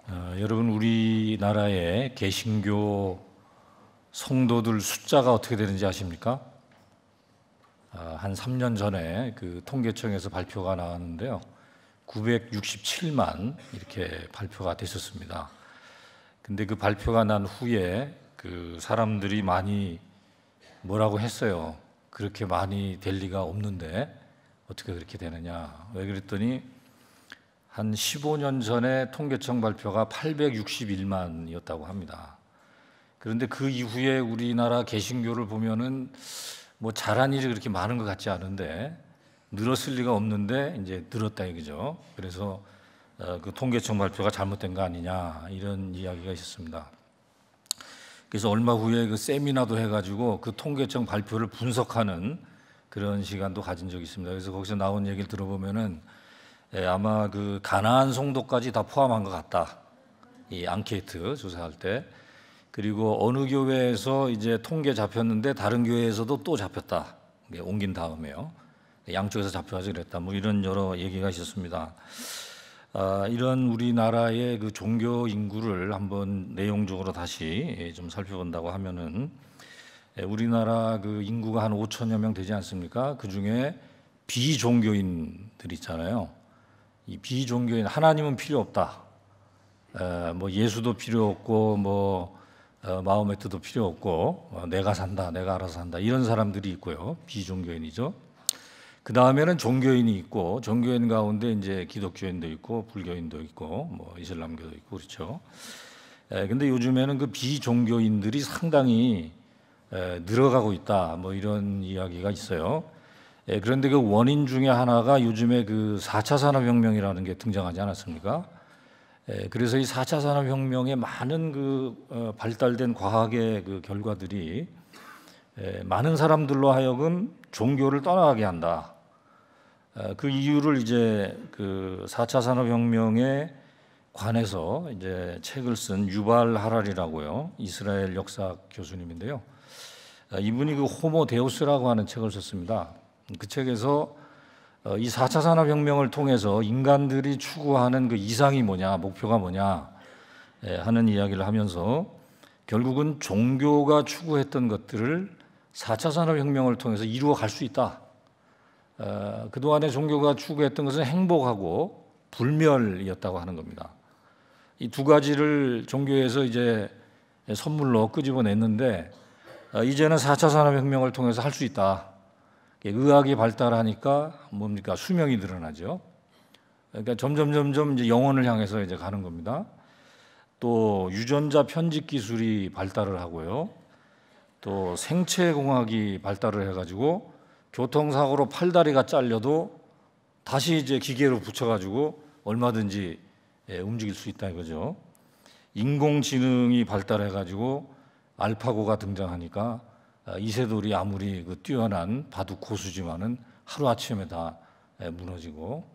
여러분 우리나라의 개신교 성도들 숫자가 어떻게 되는지 아십니까? 한 3년 전에 그 통계청에서 발표가 나왔는데요. 967만 이렇게 발표가 됐었습니다. 근데 그 발표가 난 후에 그 사람들이 많이 뭐라고 했어요. 그렇게 많이 될 리가 없는데 어떻게 그렇게 되느냐. 왜 그랬더니 한 15년 전에 통계청 발표가 861만이었다고 합니다. 그런데 그 이후에 우리나라 개신교를 보면은 뭐 잘한 일이 그렇게 많은 것 같지 않은데 늘었을 리가 없는데 이제 늘었다 이거죠. 그래서 그 통계청 발표가 잘못된 거 아니냐 이런 이야기가 있었습니다. 그래서 얼마 후에 그 세미나도 해가지고 그 통계청 발표를 분석하는 그런 시간도 가진 적이 있습니다. 그래서 거기서 나온 얘기를 들어보면은 아마 그 가나안 성도까지 다 포함한 것 같다. 이 앙케이트 조사할 때. 그리고 어느 교회에서 이제 통계 잡혔는데 다른 교회에서도 또 잡혔다. 옮긴 다음에요. 양쪽에서 잡혀가지고 그랬다. 뭐 이런 여러 얘기가 있었습니다. 이런 우리나라의 그 종교 인구를 한번 내용적으로 다시 좀 살펴본다고 하면은 우리나라 그 인구가 한 5천여 명 되지 않습니까? 그 중에 비종교인들 있잖아요. 이 비종교인 하나님은 필요 없다. 뭐 예수도 필요 없고 뭐 마호메트도 필요 없고 내가 산다, 내가 알아서 산다 이런 사람들이 있고요. 비종교인이죠. 그 다음에는 종교인이 있고 종교인 가운데 이제 기독교인도 있고 불교인도 있고 뭐 이슬람교도 있고 그렇죠. 근데 요즘에는 그 비종교인들이 상당히 늘어가고 있다. 뭐 이런 이야기가 있어요. 그런데 그 원인 중에 하나가 요즘에 그 4차 산업혁명이라는 게 등장하지 않았습니까? 그래서 이 4차 산업혁명의 많은 그 발달된 과학의 그 결과들이 많은 사람들로 하여금 종교를 떠나가게 한다. 그 이유를 이제 그 4차 산업혁명에 관해서 이제 책을 쓴 유발 하랄이라고요. 이스라엘 역사 교수님인데요. 이분이 그 호모 데우스라고 하는 책을 썼습니다. 그 책에서 이 4차 산업혁명을 통해서 인간들이 추구하는 그 이상이 뭐냐, 목표가 뭐냐 하는 이야기를 하면서 결국은 종교가 추구했던 것들을 4차 산업혁명을 통해서 이루어 갈 수 있다. 그동안에 종교가 추구했던 것은 행복하고 불멸이었다고 하는 겁니다. 이 두 가지를 종교에서 이제 선물로 끄집어냈는데 이제는 4차 산업혁명을 통해서 할 수 있다. 의학이 발달하니까 뭡니까? 수명이 늘어나죠. 그러니까 점점 이제 영혼을 향해서 이제 가는 겁니다. 또 유전자 편집 기술이 발달을 하고요. 또 생체공학이 발달을 해가지고 교통사고로 팔다리가 잘려도 다시 이제 기계로 붙여가지고 얼마든지 움직일 수 있다 이거죠. 인공지능이 발달해가지고 알파고가 등장하니까 이세돌이 아무리 그 뛰어난 바둑 고수지만은 하루 아침에 다 무너지고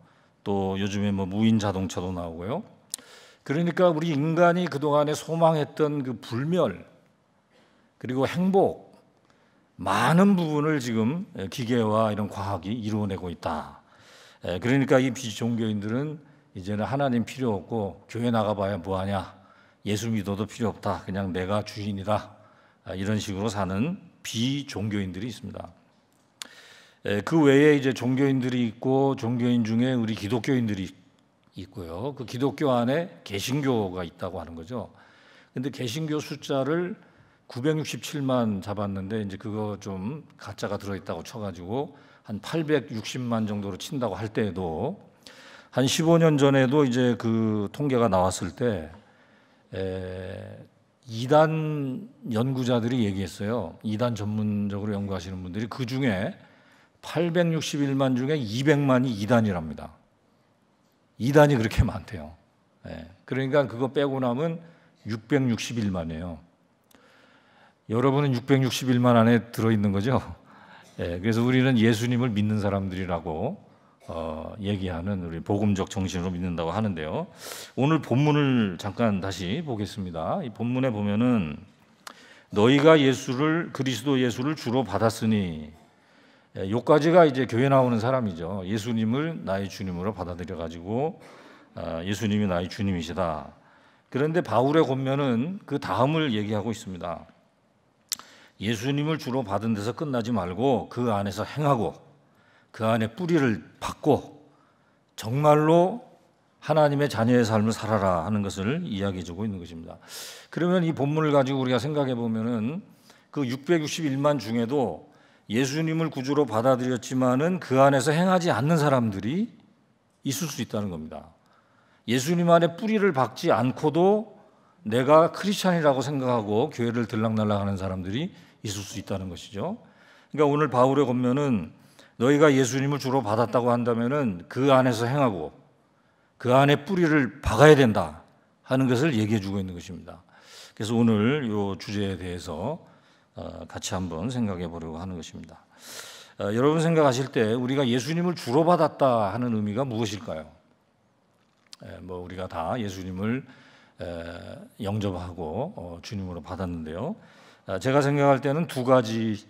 또 요즘에 뭐 무인 자동차도 나오고요. 그러니까 우리 인간이 그동안에 소망했던 그 불멸 그리고 행복 많은 부분을 지금 기계와 이런 과학이 이루어내고 있다. 그러니까 이 비종교인들은 이제는 하나님 필요 없고 교회 나가봐야 뭐하냐. 예수 믿어도 필요 없다. 그냥 내가 주인이다. 이런 식으로 사는 비종교인들이 있습니다. 그 외에 이제 종교인들이 있고 종교인 중에 우리 기독교인들이 있고요. 그 기독교 안에 개신교가 있다고 하는 거죠. 근데 개신교 숫자를 967만 잡았는데 이제 그거 좀 가짜가 들어있다고 쳐가지고 한 860만 정도로 친다고 할 때에도 한 15년 전에도 이제 그 통계가 나왔을 때 이단 연구자들이 얘기했어요. 이단 전문적으로 연구하시는 분들이 그 중에 861만 중에 200만이 이단이랍니다. 이단이 그렇게 많대요. 그러니까 그거 빼고 나면 661만이에요. 여러분은 661만 안에 들어있는 거죠. 그래서 우리는 예수님을 믿는 사람들이라고 얘기하는 우리 복음적 정신으로 믿는다고 하는데요. 오늘 본문을 잠깐 다시 보겠습니다. 이 본문에 보면은 너희가 그리스도 예수를 주로 받았으니 요까지가 이제 교회 나오는 사람이죠. 예수님을 나의 주님으로 받아들여 가지고 예수님이 나의 주님이시다. 그런데 바울의 권면은 그 다음을 얘기하고 있습니다. 예수님을 주로 받은 데서 끝나지 말고 그 안에서 행하고 그 안에 뿌리를 받고 정말로 하나님의 자녀의 삶을 살아라 하는 것을 이야기해 주고 있는 것입니다. 그러면 이 본문을 가지고 우리가 생각해 보면은 그 661만 중에도 예수님을 구주로 받아들였지만은 그 안에서 행하지 않는 사람들이 있을 수 있다는 겁니다. 예수님 안에 뿌리를 박지 않고도 내가 크리스찬이라고 생각하고 교회를 들락날락하는 사람들이 있을 수 있다는 것이죠. 그러니까 오늘 바울의 권면은 너희가 예수님을 주로 받았다고 한다면은 그 안에서 행하고 그 안에 뿌리를 박아야 된다 하는 것을 얘기해 주고 있는 것입니다. 그래서 오늘 이 주제에 대해서 같이 한번 생각해 보려고 하는 것입니다. 여러분 생각하실 때 우리가 예수님을 주로 받았다 하는 의미가 무엇일까요? 우리가 다 예수님을 영접하고 주님으로 받았는데요. 제가 생각할 때는 두 가지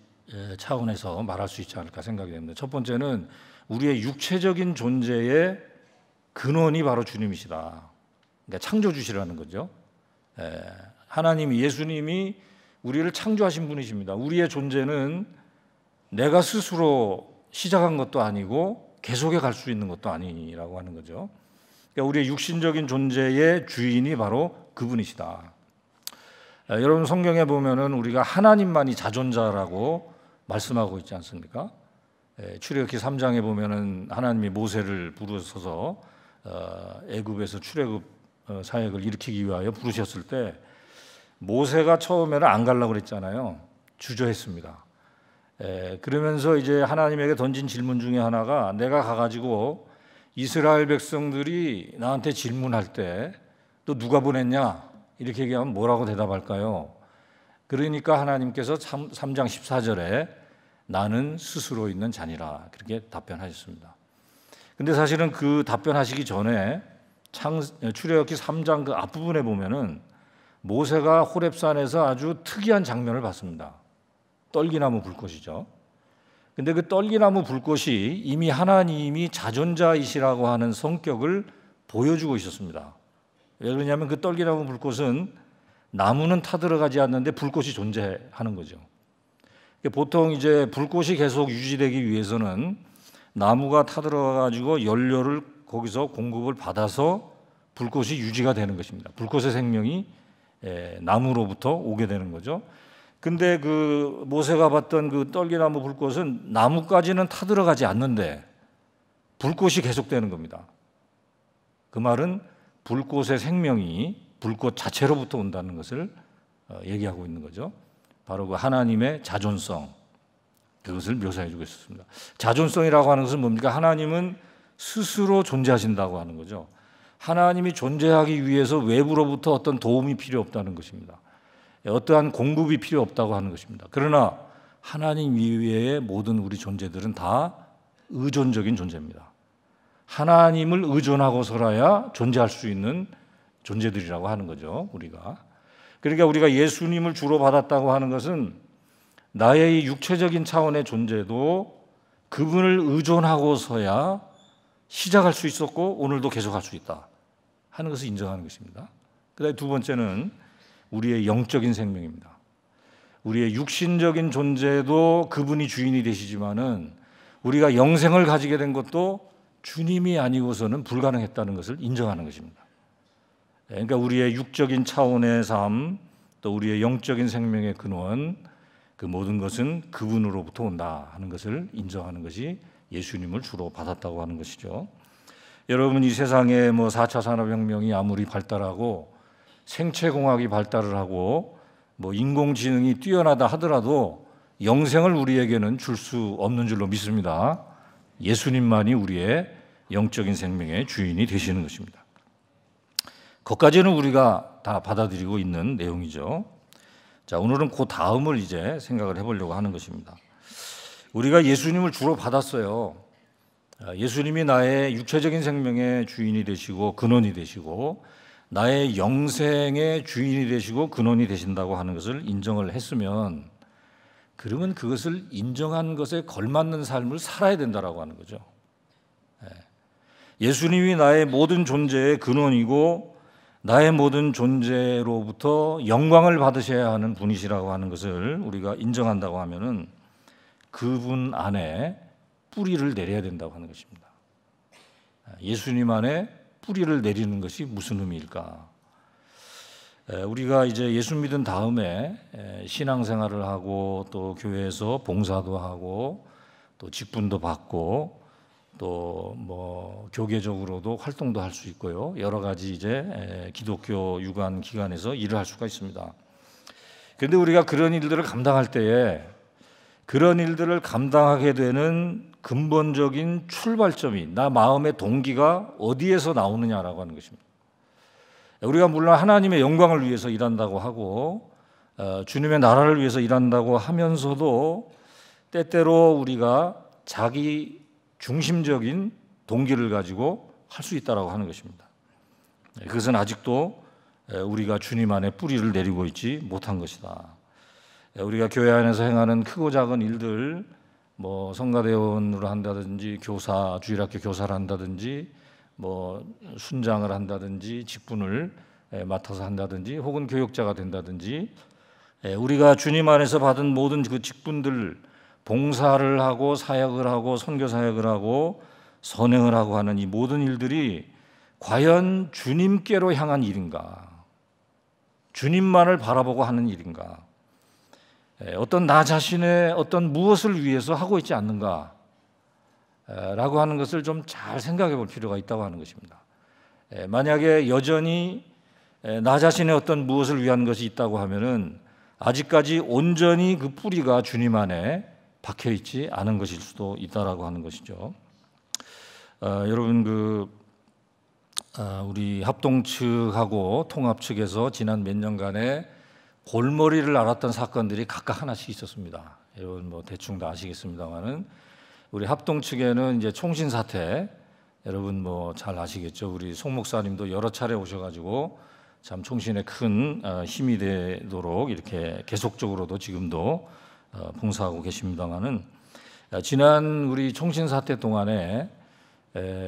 차원에서 말할 수 있지 않을까 생각이 됩니다. 첫 번째는 우리의 육체적인 존재의 근원이 바로 주님이시다. 그러니까 창조주시라는 거죠. 하나님이, 예수님이 우리를 창조하신 분이십니다. 우리의 존재는 내가 스스로 시작한 것도 아니고 계속해 갈 수 있는 것도 아니라고 하는 거죠. 그러니까 우리의 육신적인 존재의 주인이 바로 그분이시다. 여러분 성경에 보면은 우리가 하나님만이 자존자라고 말씀하고 있지 않습니까? 출애굽기 3장에 보면은 하나님이 모세를 부르셔서 애굽에서 출애굽 사역을 일으키기 위하여 부르셨을 때 모세가 처음에는 안 가려고 그랬잖아요. 주저했습니다. 그러면서 이제 하나님에게 던진 질문 중에 하나가 내가 가가지고 이스라엘 백성들이 나한테 질문할 때 또 누가 보냈냐 이렇게 얘기하면 뭐라고 대답할까요? 그러니까 하나님께서 3장 14절에 나는 스스로 있는 자니라 그렇게 답변하셨습니다. 근데 사실은 그 답변하시기 전에 출애굽기 3장 그 앞부분에 보면은 모세가 호렙산에서 아주 특이한 장면을 봤습니다. 떨기나무 불꽃이죠. 근데 그 떨기나무 불꽃이 이미 하나님이 자존자이시라고 하는 성격을 보여주고 있었습니다. 왜 그러냐면 그 떨기나무 불꽃은 나무는 타들어가지 않는데 불꽃이 존재하는 거죠. 보통 이제 불꽃이 계속 유지되기 위해서는 나무가 타들어가지고 연료를 거기서 공급을 받아서 불꽃이 유지가 되는 것입니다. 불꽃의 생명이 나무로부터 오게 되는 거죠. 근데 그 모세가 봤던 그 떨기나무 불꽃은 나무까지는 타들어가지 않는데 불꽃이 계속되는 겁니다. 그 말은 불꽃의 생명이 불꽃 자체로부터 온다는 것을 얘기하고 있는 거죠. 바로 그 하나님의 자존성, 그것을 묘사해 주고 있습니다. 자존성이라고 하는 것은 뭡니까? 하나님은 스스로 존재하신다고 하는 거죠. 하나님이 존재하기 위해서 외부로부터 어떤 도움이 필요 없다는 것입니다. 어떠한 공급이 필요 없다고 하는 것입니다. 그러나 하나님 이외의 모든 우리 존재들은 다 의존적인 존재입니다. 하나님을 의존하고서라야 존재할 수 있는 존재들이라고 하는 거죠. 그러니까 우리가 예수님을 주로 받았다고 하는 것은 나의 육체적인 차원의 존재도 그분을 의존하고서야 시작할 수 있었고 오늘도 계속할 수 있다 하는 것을 인정하는 것입니다. 그다음에 두 번째는 우리의 영적인 생명입니다. 우리의 육신적인 존재도 그분이 주인이 되시지만은 우리가 영생을 가지게 된 것도 주님이 아니고서는 불가능했다는 것을 인정하는 것입니다. 그러니까 우리의 육적인 차원의 삶, 또 우리의 영적인 생명의 근원, 그 모든 것은 그분으로부터 온다 하는 것을 인정하는 것이 예수님을 주로 받았다고 하는 것이죠. 여러분 이 세상에 4차 산업혁명이 아무리 발달하고 생체공학이 발달을 하고 인공지능이 뛰어나다 하더라도 영생을 우리에게는 줄 수 없는 줄로 믿습니다. 예수님만이 우리의 영적인 생명의 주인이 되시는 것입니다. 그것까지는 우리가 다 받아들이고 있는 내용이죠. 자, 오늘은 그 다음을 이제 생각을 해보려고 하는 것입니다. 우리가 예수님을 주로 받았어요. 예수님이 나의 육체적인 생명의 주인이 되시고 근원이 되시고 나의 영생의 주인이 되시고 근원이 되신다고 하는 것을 인정을 했으면 그러면 그것을 인정한 것에 걸맞는 삶을 살아야 된다라고 하는 거죠. 예수님이 나의 모든 존재의 근원이고 나의 모든 존재로부터 영광을 받으셔야 하는 분이시라고 하는 것을 우리가 인정한다고 하면은 그분 안에 뿌리를 내려야 된다고 하는 것입니다. 예수님 안에 뿌리를 내리는 것이 무슨 의미일까? 우리가 이제 예수 믿은 다음에 신앙생활을 하고 또 교회에서 봉사도 하고 또 직분도 받고 또 뭐 교계적으로도 활동도 할 수 있고요. 여러 가지 이제 기독교 유관 기관에서 일을 할 수가 있습니다. 그런데 우리가 그런 일들을 감당할 때에 그런 일들을 감당하게 되는 근본적인 출발점이 나 마음의 동기가 어디에서 나오느냐라고 하는 것입니다. 우리가 물론 하나님의 영광을 위해서 일한다고 하고 주님의 나라를 위해서 일한다고 하면서도 때때로 우리가 자기 중심적인 동기를 가지고 할 수 있다라고 하는 것입니다. 그것은 아직도 우리가 주님 안에 뿌리를 내리고 있지 못한 것이다. 우리가 교회 안에서 행하는 크고 작은 일들, 뭐 성가대원으로 한다든지 교사, 주일학교 교사를 한다든지 뭐 순장을 한다든지 직분을 맡아서 한다든지 혹은 교육자가 된다든지 우리가 주님 안에서 받은 모든 그 직분들 봉사를 하고 사역을 하고 선교 사역을 하고 선행을 하고 하는 이 모든 일들이 과연 주님께로 향한 일인가? 주님만을 바라보고 하는 일인가? 어떤 나 자신의 어떤 무엇을 위해서 하고 있지 않는가? 라고 하는 것을 좀 잘 생각해 볼 필요가 있다고 하는 것입니다. 만약에 여전히 나 자신의 어떤 무엇을 위한 것이 있다고 하면은 아직까지 온전히 그 뿌리가 주님 안에 박혀 있지 않은 것일 수도 있다라고 하는 것이죠. 여러분 우리 합동 측하고 통합 측에서 지난 몇 년간에 골머리를 앓았던 사건들이 각각 하나씩 있었습니다. 여러분 뭐 대충 다 아시겠습니다만은 우리 합동 측에는 이제 총신 사태 여러분 뭐 잘 아시겠죠. 우리 송 목사님도 여러 차례 오셔가지고 참 총신에 큰 힘이 되도록 이렇게 계속적으로도 지금도 봉사하고 계십니다만은 지난 우리 총신 사태 동안에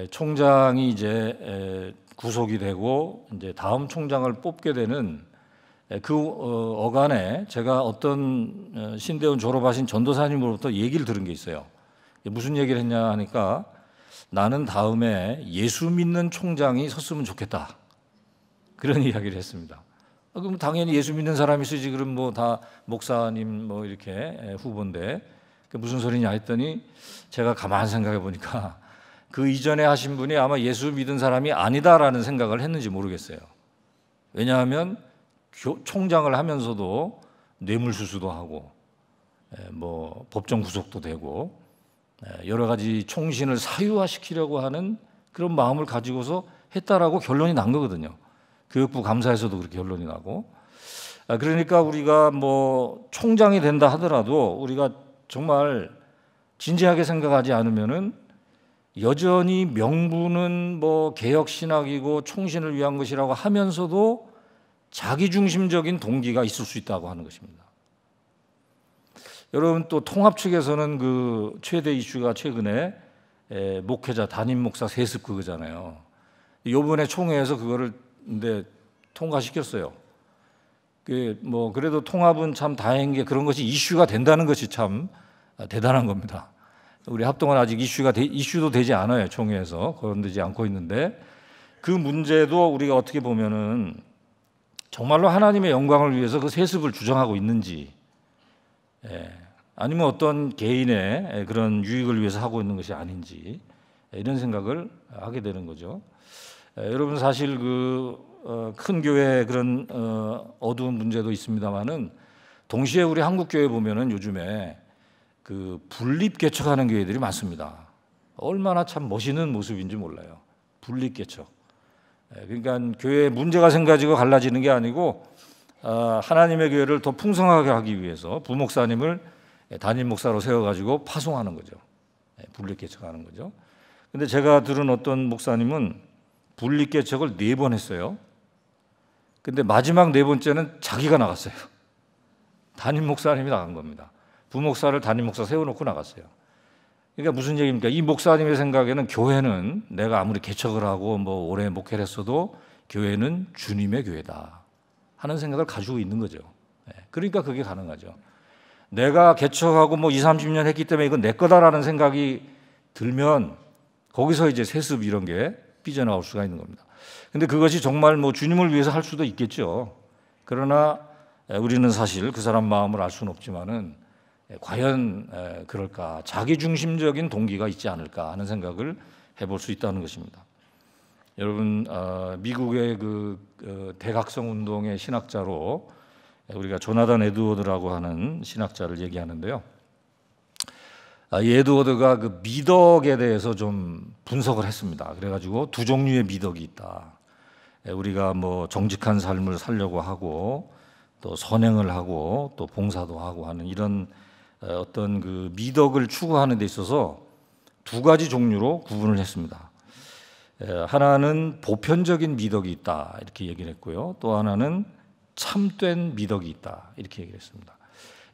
총장이 이제 구속이 되고 이제 다음 총장을 뽑게 되는 그 어간에 제가 어떤 신대원 졸업하신 전도사님으로부터 얘기를 들은 게 있어요. 무슨 얘기를 했냐 하니까 나는 다음에 예수 믿는 총장이 섰으면 좋겠다. 그런 이야기를 했습니다. 그럼 당연히 예수 믿는 사람이 쓰지 그럼 뭐 다 목사님 뭐 이렇게 후보인데 무슨 소리냐 했더니 제가 가만 생각해 보니까 그 이전에 하신 분이 아마 예수 믿은 사람이 아니다라는 생각을 했는지 모르겠어요. 왜냐하면 총장을 하면서도 뇌물수수도 하고 뭐 법정 구속도 되고 여러 가지 총신을 사유화시키려고 하는 그런 마음을 가지고서 했다라고 결론이 난 거거든요. 교육부 감사에서도 그렇게 결론이 나고 그러니까 우리가 뭐 총장이 된다 하더라도 우리가 정말 진지하게 생각하지 않으면은 여전히 명분은 뭐 개혁 신학이고 총신을 위한 것이라고 하면서도 자기중심적인 동기가 있을 수 있다고 하는 것입니다. 여러분 또 통합 측에서는 그 최대 이슈가 최근에 목회자 담임 목사 세습 그거잖아요. 이번에 총회에서 그거를 근데 통과시켰어요. 뭐 그래도 통합은 참 다행인 게 그런 것이 이슈가 된다는 것이 참 대단한 겁니다. 우리 합동은 아직 이슈도 되지 않아요. 총회에서 거론되지 않고 있는데 그 문제도 우리가 어떻게 보면은 정말로 하나님의 영광을 위해서 그 세습을 주장하고 있는지 아니면 어떤 개인의 그런 유익을 위해서 하고 있는 것이 아닌지 이런 생각을 하게 되는 거죠. 여러분 사실 큰 교회에 그런 어두운 문제도 있습니다만은 동시에 우리 한국 교회 보면은 요즘에 그 분립 개척하는 교회들이 많습니다. 얼마나 참 멋있는 모습인지 몰라요. 분립 개척. 그러니까 교회에 문제가 생겨지고 갈라지는 게 아니고 하나님의 교회를 더 풍성하게 하기 위해서 부목사님을 담임 목사로 세워가지고 파송하는 거죠. 분립 개척하는 거죠. 근데 제가 들은 어떤 목사님은 분립 개척을 4번 했어요. 근데 마지막 4번째는 자기가 나갔어요. 담임 목사님이 나간 겁니다. 부목사를 담임 목사 세워놓고 나갔어요. 그러니까 무슨 얘기입니까? 이 목사님의 생각에는 교회는 내가 아무리 개척을 하고 뭐 오래 목회를 했어도 교회는 주님의 교회다 하는 생각을 가지고 있는 거죠. 그러니까 그게 가능하죠. 내가 개척하고 뭐 20, 30년 했기 때문에 이건 내 거다라는 생각이 들면 거기서 이제 세습 이런 게 삐져나올 수가 있는 겁니다. 근데 그것이 정말 뭐 주님을 위해서 할 수도 있겠죠. 그러나 우리는 사실 그 사람 마음을 알 수는 없지만은 과연 그럴까? 자기중심적인 동기가 있지 않을까 하는 생각을 해볼 수 있다는 것입니다. 여러분, 미국의 그 대각성 운동의 신학자로 우리가 조나단 에드워드라고 하는 신학자를 얘기하는데요. 이 에드워드가 그 미덕에 대해서 좀 분석을 했습니다. 그래가지고 두 종류의 미덕이 있다. 우리가 뭐 정직한 삶을 살려고 하고 또 선행을 하고 또 봉사도 하고 하는 이런 어떤 그 미덕을 추구하는 데 있어서 두 가지 종류로 구분을 했습니다. 하나는 보편적인 미덕이 있다 이렇게 얘기를 했고요. 또 하나는 참된 미덕이 있다 이렇게 얘기를 했습니다.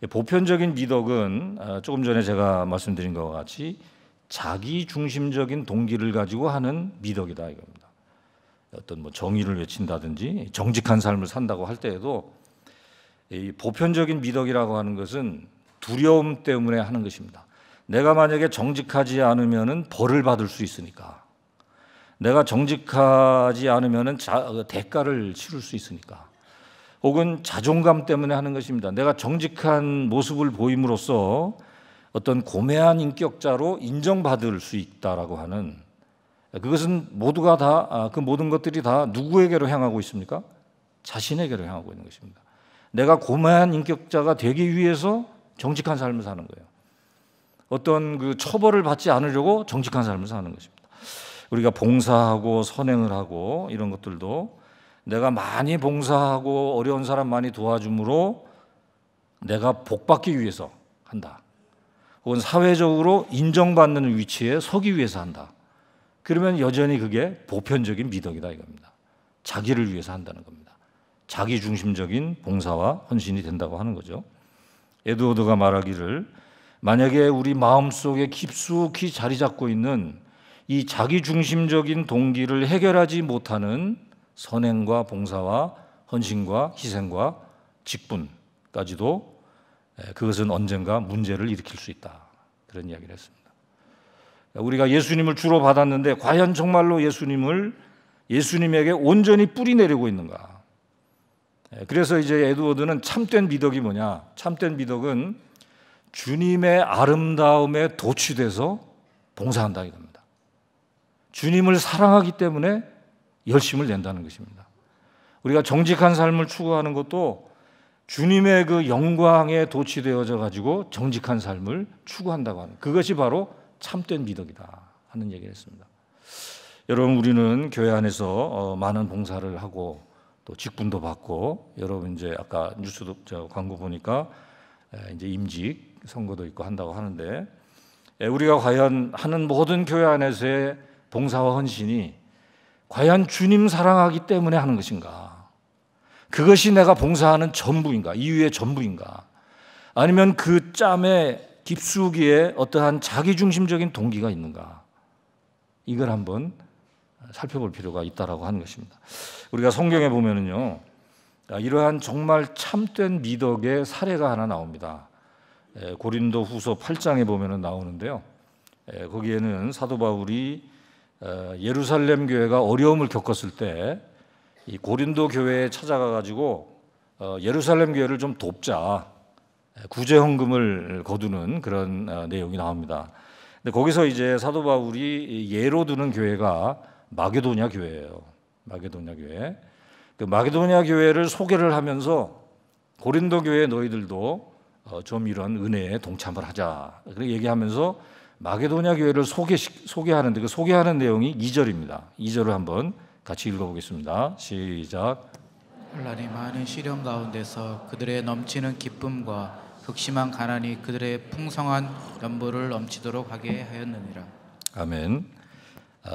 보편적인 미덕은 조금 전에 제가 말씀드린 것과 같이 자기 중심적인 동기를 가지고 하는 미덕이다 이겁니다. 어떤 뭐 정의를 외친다든지 정직한 삶을 산다고 할 때에도 이 보편적인 미덕이라고 하는 것은 두려움 때문에 하는 것입니다. 내가 만약에 정직하지 않으면은 벌을 받을 수 있으니까, 내가 정직하지 않으면은 대가를 치를 수 있으니까, 혹은 자존감 때문에 하는 것입니다. 내가 정직한 모습을 보임으로써 어떤 고매한 인격자로 인정받을 수 있다라고 하는, 그것은 모두가 다 그 모든 것들이 다 누구에게로 향하고 있습니까? 자신에게로 향하고 있는 것입니다. 내가 고매한 인격자가 되기 위해서 정직한 삶을 사는 거예요. 어떤 그 처벌을 받지 않으려고 정직한 삶을 사는 것입니다. 우리가 봉사하고 선행을 하고 이런 것들도 내가 많이 봉사하고 어려운 사람 많이 도와줌으로 내가 복받기 위해서 한다. 혹은 사회적으로 인정받는 위치에 서기 위해서 한다. 그러면 여전히 그게 보편적인 미덕이다 이겁니다. 자기를 위해서 한다는 겁니다. 자기 중심적인 봉사와 헌신이 된다고 하는 거죠. 에드워드가 말하기를 만약에 우리 마음속에 깊숙이 자리 잡고 있는 이 자기 중심적인 동기를 해결하지 못하는 선행과 봉사와 헌신과 희생과 직분까지도 그것은 언젠가 문제를 일으킬 수 있다. 그런 이야기를 했습니다. 우리가 예수님을 주로 받았는데 과연 정말로 예수님에게 온전히 뿌리 내리고 있는가? 그래서 이제 에드워드는 참된 미덕이 뭐냐? 참된 미덕은 주님의 아름다움에 도취돼서 봉사한다 이겁니다. 주님을 사랑하기 때문에 열심을 낸다는 것입니다. 우리가 정직한 삶을 추구하는 것도 주님의 그 영광에 도취되어져 가지고 정직한 삶을 추구한다고 하는, 그것이 바로 참된 미덕이다 하는 얘기를 했습니다. 여러분, 우리는 교회 안에서 많은 봉사를 하고 또 직분도 받고, 여러분 이제 아까 뉴스도 광고 보니까 이제 임직 선거도 있고 한다고 하는데, 우리가 과연 하는 모든 교회 안에서의 봉사와 헌신이 과연 주님 사랑하기 때문에 하는 것인가? 그것이 내가 봉사하는 전부인가? 이유의 전부인가? 아니면 그 짬에 깊숙이에 어떠한 자기중심적인 동기가 있는가? 이걸 한번 살펴볼 필요가 있다라고 하는 것입니다. 우리가 성경에 보면은요, 이러한 정말 참된 미덕의 사례가 하나 나옵니다. 고린도 후서 8장에 보면은 나오는데요. 거기에는 사도 바울이 예루살렘 교회가 어려움을 겪었을 때 이 고린도 교회에 찾아가 가지고 예루살렘 교회를 좀 돕자, 구제 헌금을 거두는 그런 내용이 나옵니다. 근데 거기서 이제 사도 바울이 예로 드는 교회가 마게도냐 교회예요. 마게도냐 교회. 그 마게도냐 교회를 소개를 하면서 고린도 교회 너희들도 좀 이런 은혜에 동참을 하자. 그렇게 얘기하면서 마게도냐 교회를 소개하는데 그 소개하는 내용이 2절입니다. 2절을 한번 같이 읽어보겠습니다. 시작. 혼란이 많은 시련 가운데서 그들의 넘치는 기쁨과 극심한 가난이 그들의 풍성한 연보를 넘치도록 하게 하였느니라. 아멘.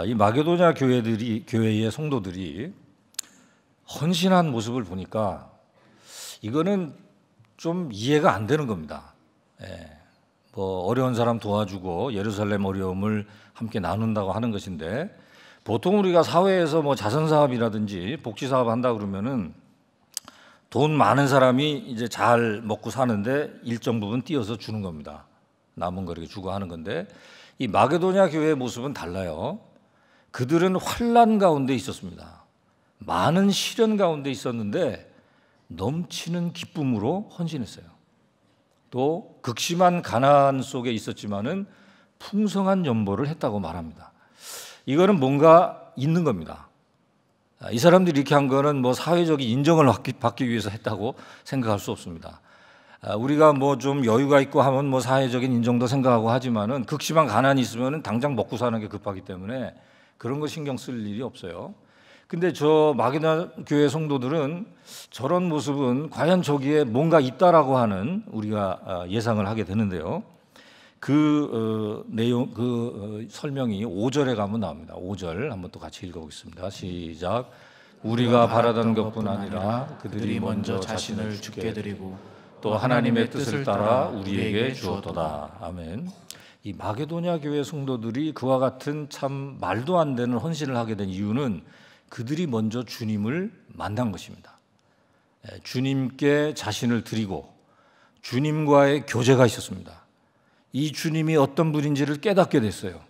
이 마게도냐 교회의 성도들이 헌신한 모습을 보니까 이거는 좀 이해가 안 되는 겁니다. 뭐 어려운 사람 도와주고 예루살렘 어려움을 함께 나눈다고 하는 것인데 보통 우리가 사회에서 뭐 자선 사업이라든지 복지 사업 한다 그러면은 돈 많은 사람이 이제 잘 먹고 사는데 일정 부분 띄어서 주는 겁니다. 남은 거 이렇게 주고 하는 건데, 이 마게도냐 교회의 모습은 달라요. 그들은 환난 가운데 있었습니다. 많은 시련 가운데 있었는데 넘치는 기쁨으로 헌신했어요. 또 극심한 가난 속에 있었지만은 풍성한 연보를 했다고 말합니다. 이거는 뭔가 있는 겁니다. 이 사람들이 이렇게 한 거는 뭐 사회적인 인정을 받기 위해서 했다고 생각할 수 없습니다. 우리가 뭐 좀 여유가 있고 하면 뭐 사회적인 인정도 생각하고 하지만은 극심한 가난이 있으면은 당장 먹고 사는 게 급하기 때문에 그런 거 신경 쓸 일이 없어요. 근데 저 마게도냐 교회 성도들은 저런 모습은 과연 저기에 뭔가 있다라고 하는 우리가 예상을 하게 되는데요. 설명이 5절에 가면 나옵니다. 5절 한번 또 같이 읽어보겠습니다. 시작. 우리가 바라던 것뿐 아니라 그들이 먼저 자신을 주께 드리고 또 하나님의 뜻을 따라 우리에게 주었도다. 아멘. 이 마게도냐 교회 성도들이 그와 같은 참 말도 안 되는 헌신을 하게 된 이유는 그들이 먼저 주님을 만난 것입니다. 주님께 자신을 드리고 주님과의 교제가 있었습니다. 이 주님이 어떤 분인지를 깨닫게 됐어요.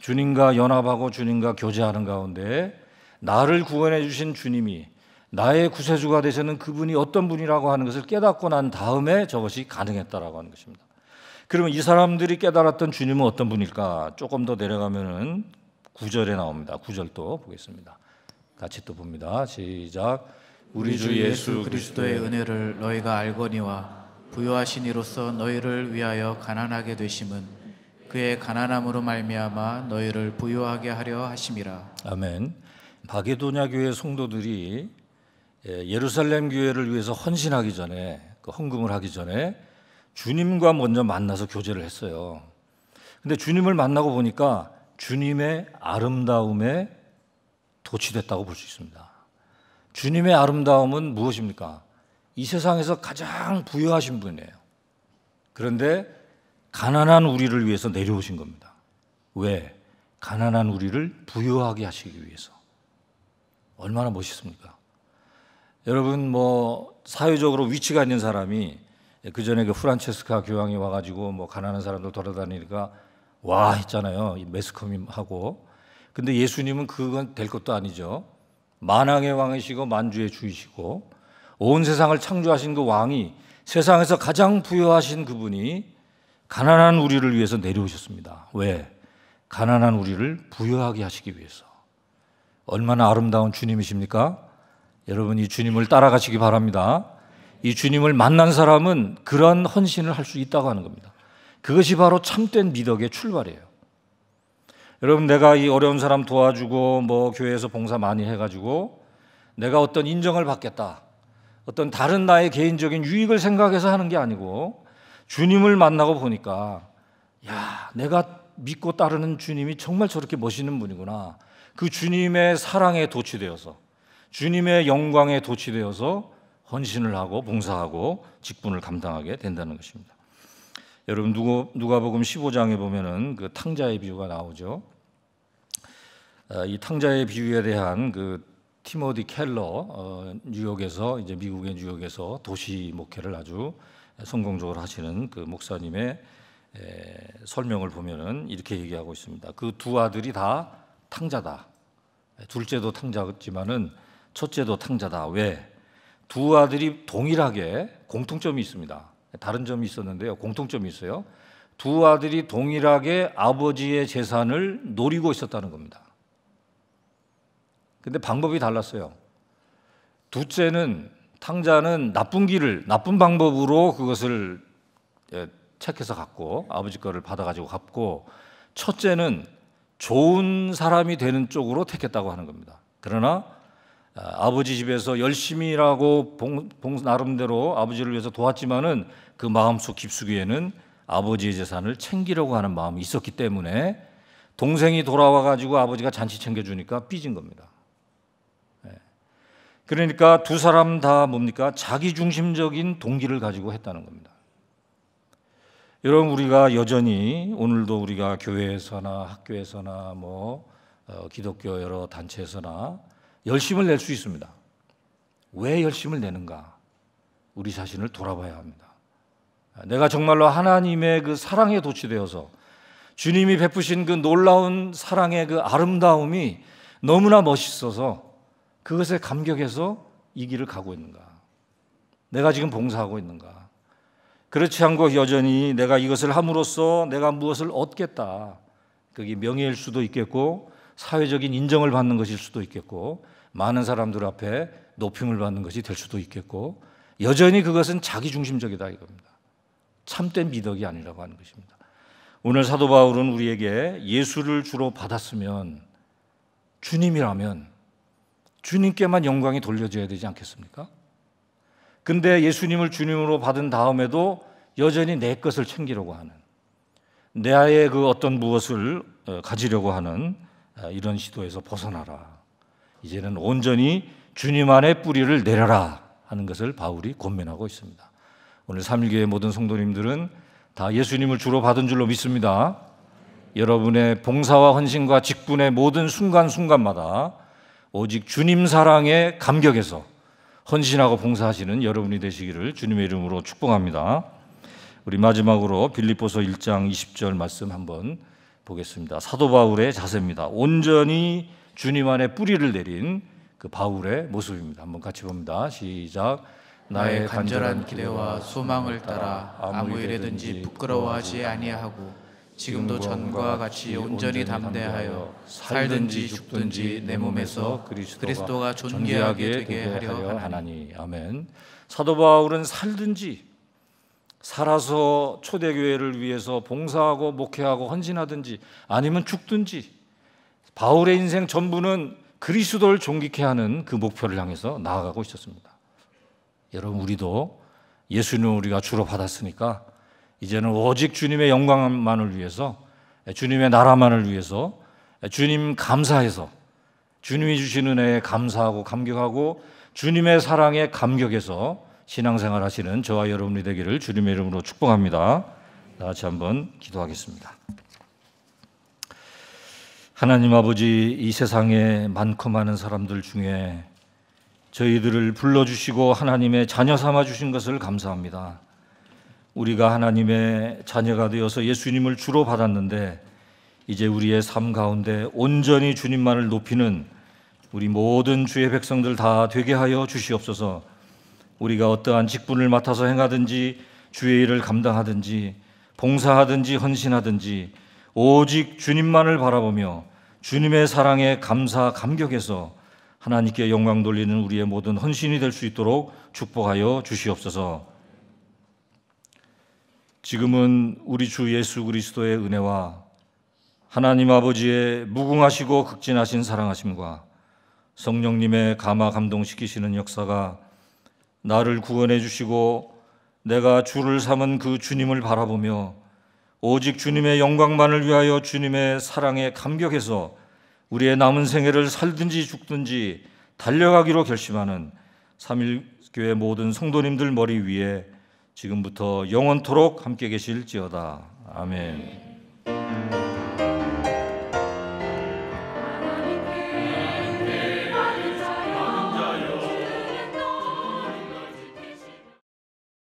주님과 연합하고 주님과 교제하는 가운데 나를 구원해 주신 주님이 나의 구세주가 되시는 그분이 어떤 분이라고 하는 것을 깨닫고 난 다음에 저것이 가능했다라고 하는 것입니다. 그러면 이 사람들이 깨달았던 주님은 어떤 분일까? 조금 더 내려가면은 9절에 나옵니다. 9절 또 보겠습니다. 같이 또 봅니다. 시작. 우리 주 예수 그리스도의 은혜를 너희가 알거니와 부요하신 이로써 너희를 위하여 가난하게 되심은 그의 가난함으로 말미암아 너희를 부요하게 하려 하심이라. 아멘. 마게도냐 교회 성도들이 예루살렘 교회를 위해서 헌신하기 전에, 그 헌금을 하기 전에 주님과 먼저 만나서 교제를 했어요. 근데 주님을 만나고 보니까 주님의 아름다움에 도취됐다고 볼 수 있습니다. 주님의 아름다움은 무엇입니까? 이 세상에서 가장 부유하신 분이에요. 그런데 가난한 우리를 위해서 내려오신 겁니다. 왜? 가난한 우리를 부유하게 하시기 위해서. 얼마나 멋있습니까? 여러분, 뭐 사회적으로 위치가 있는 사람이 그 전에 그 프란체스카 교황이 와가지고 뭐 가난한 사람들 돌아다니니까 와 했잖아요. 매스컴하고. 근데 예수님은 그건 될 것도 아니죠. 만왕의 왕이시고 만주의 주이시고 온 세상을 창조하신 그 왕이 세상에서 가장 부유하신 그분이 가난한 우리를 위해서 내려오셨습니다. 왜? 가난한 우리를 부유하게 하시기 위해서. 얼마나 아름다운 주님이십니까? 여러분, 이 주님을 따라가시기 바랍니다. 이 주님을 만난 사람은 그런 헌신을 할 수 있다고 하는 겁니다. 그것이 바로 참된 미덕의 출발이에요. 여러분, 내가 이 어려운 사람 도와주고 뭐 교회에서 봉사 많이 해가지고 내가 어떤 인정을 받겠다, 어떤 다른 나의 개인적인 유익을 생각해서 하는 게 아니고 주님을 만나고 보니까 야, 내가 믿고 따르는 주님이 정말 저렇게 멋있는 분이구나. 그 주님의 사랑에 도취되어서 주님의 영광에 도취되어서 헌신을 하고 봉사하고 직분을 감당하게 된다는 것입니다. 여러분, 누가복음 15장에 보면은 그 탕자의 비유가 나오죠. 이 탕자의 비유에 대한 그 티모디 켈러, 뉴욕에서 이제 미국의 뉴욕에서 도시 목회를 아주 성공적으로 하시는 그 목사님의 설명을 보면은 이렇게 얘기하고 있습니다. 그 두 아들이 다 탕자다. 둘째도 탕자지만은 첫째도 탕자다. 왜? 두 아들이 동일하게 공통점이 있습니다. 다른 점이 있었는데요. 공통점이 있어요. 두 아들이 동일하게 아버지의 재산을 노리고 있었다는 겁니다. 근데 방법이 달랐어요. 둘째는, 탕자는 나쁜 방법으로 그것을 택해서 갖고 아버지 거를 받아가지고 갚고, 첫째는 좋은 사람이 되는 쪽으로 택했다고 하는 겁니다. 그러나 아버지 집에서 열심히 일하고 나름대로 아버지를 위해서 도왔지만은 그 마음속 깊숙이에는 아버지의 재산을 챙기려고 하는 마음이 있었기 때문에 동생이 돌아와 가지고 아버지가 잔치 챙겨주니까 삐진 겁니다. 그러니까 두 사람 다 뭡니까? 자기중심적인 동기를 가지고 했다는 겁니다. 여러분, 우리가 여전히 오늘도 우리가 교회에서나 학교에서나 뭐 기독교 여러 단체에서나 열심을 낼 수 있습니다. 왜 열심을 내는가? 우리 자신을 돌아봐야 합니다. 내가 정말로 하나님의 그 사랑에 도취되어서 주님이 베푸신 그 놀라운 사랑의 그 아름다움이 너무나 멋있어서 그것에 감격해서 이 길을 가고 있는가? 내가 지금 봉사하고 있는가? 그렇지 않고 여전히 내가 이것을 함으로써 내가 무엇을 얻겠다. 그게 명예일 수도 있겠고 사회적인 인정을 받는 것일 수도 있겠고 많은 사람들 앞에 높임을 받는 것이 될 수도 있겠고 여전히 그것은 자기중심적이다 이겁니다. 참된 미덕이 아니라고 하는 것입니다. 오늘 사도 바울은 우리에게 예수를 주로 받았으면 주님이라면 주님께만 영광이 돌려져야 되지 않겠습니까? 근데 예수님을 주님으로 받은 다음에도 여전히 내 것을 챙기려고 하는 나의 그 어떤 무엇을 가지려고 하는 이런 시도에서 벗어나라. 이제는 온전히 주님 안에 뿌리를 내려라 하는 것을 바울이 권면하고 있습니다. 오늘 3.1교회 모든 성도님들은 다 예수님을 주로 받은 줄로 믿습니다. 여러분의 봉사와 헌신과 직분의 모든 순간순간마다 오직 주님 사랑에 감격해서 헌신하고 봉사하시는 여러분이 되시기를 주님의 이름으로 축복합니다. 우리 마지막으로 빌립보서 1장 20절 말씀 한번 보겠습니다. 사도 바울의 자세입니다. 온전히 주님 안에 뿌리를 내린 그 바울의 모습입니다. 한번 같이 봅니다. 시작. 나의 간절한 기대와 소망을 따라 아무 일에든지 부끄러워하지 아니하고 지금도 전과 같이 온전히 담대하여 살든지 죽든지 내 몸에서 그리스도가 존귀하게 되게 하려 하나니. 아멘. 사도 바울은 살아서 초대교회를 위해서 봉사하고 목회하고 헌신하든지 아니면 죽든지 바울의 인생 전부는 그리스도를 존귀케 하는 그 목표를 향해서 나아가고 있었습니다. 여러분 우리도 예수님을 우리가 주로 받았으니까 이제는 오직 주님의 영광만을 위해서 주님의 나라만을 위해서 주님 감사해서 주님이 주신 은혜에 감사하고 감격하고 주님의 사랑에 감격해서 신앙생활 하시는 저와 여러분이 되기를 주님의 이름으로 축복합니다. 다 같이 한번 기도하겠습니다. 하나님 아버지, 이 세상에 많고 많은 사람들 중에 저희들을 불러주시고 하나님의 자녀 삼아주신 것을 감사합니다. 우리가 하나님의 자녀가 되어서 예수님을 주로 받았는데 이제 우리의 삶 가운데 온전히 주님만을 높이는 우리 모든 주의 백성들 다 되게 하여 주시옵소서. 우리가 어떠한 직분을 맡아서 행하든지 주의 일을 감당하든지 봉사하든지 헌신하든지 오직 주님만을 바라보며 주님의 사랑에 감사 감격해서 하나님께 영광 돌리는 우리의 모든 헌신이 될 수 있도록 축복하여 주시옵소서. 지금은 우리 주 예수 그리스도의 은혜와 하나님 아버지의 무궁하시고 극진하신 사랑하심과 성령님의 감화 감동시키시는 역사가 나를 구원해 주시고 내가 주를 삼은 그 주님을 바라보며 오직 주님의 영광만을 위하여 주님의 사랑에 감격해서 우리의 남은 생애를 살든지 죽든지 달려가기로 결심하는 3.1교회 모든 성도님들 머리 위에 지금부터 영원토록 함께 계실지어다. 아멘.